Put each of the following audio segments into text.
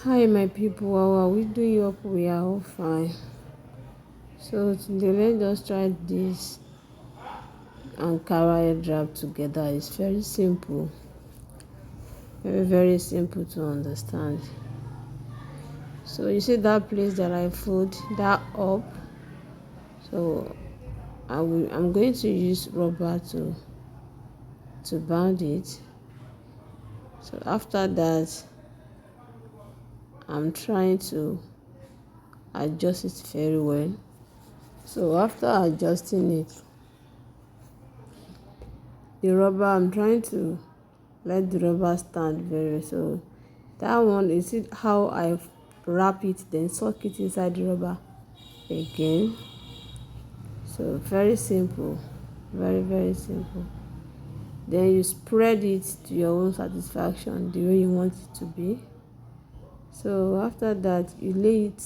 Hi my people, how are we doing? Up, we are all fine. So today let's just try this ankara airdrop together. It's very simple, very simple to understand. So you see that place that I fold that up. So I'm going to use rubber to band it. So after that, I'm trying to adjust it very well. So after adjusting it, the rubber, I'm trying to let the rubber stand very well. So that one, you see how I wrap it, then soak it inside the rubber again. So very simple, very simple. Then you spread it to your own satisfaction, the way you want it to be. So after that, you lay it.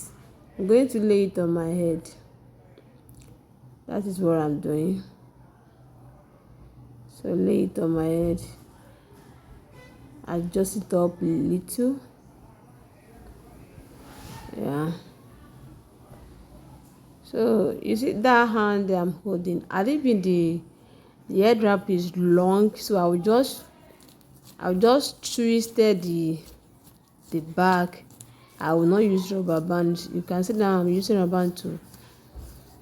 I'm going to lay it on my head. That is what I'm doing. So lay it on my head, adjust it up a little. Yeah. So you see that hand I'm holding, I think the head wrap is long, so I'll just twisted the back. I will not use rubber band. You can see now I'm using rubber band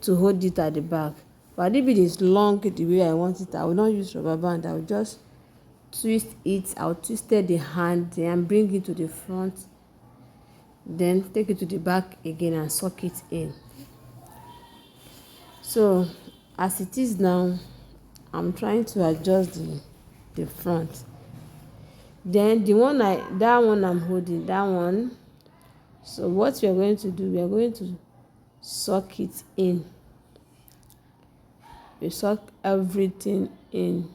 to hold it at the back. But if it is long the way I want it, I will not use rubber band. I will just twist it. I'll twist the hand and bring it to the front. Then take it to the back again and soak it in. So as it is now, I'm trying to adjust the front. Then that one I'm holding, that one. So what we are going to do, we are going to soak it in. We soak everything in.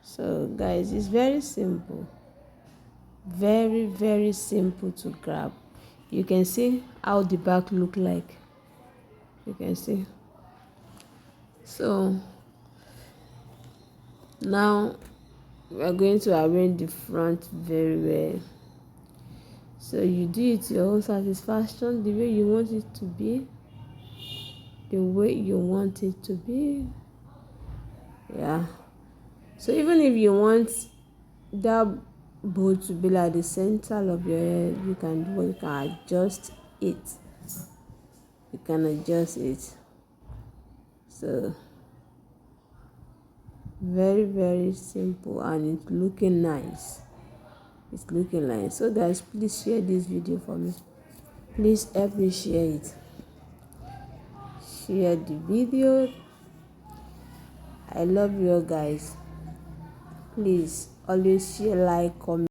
So guys, it's very simple. Very simple to grab. You can see how the back look like. You can see. So now we are going to arrange the front very well. So you do it to your own satisfaction, the way you want it to be. The way you want it to be. Yeah. So even if you want that bow to be like the center of your head, you can adjust it. You can adjust it. So very simple, and it's looking nice. It's looking nice. So guys, please share this video for me. Please help me share it. Share the video. I love you guys. Please always share, like, comment.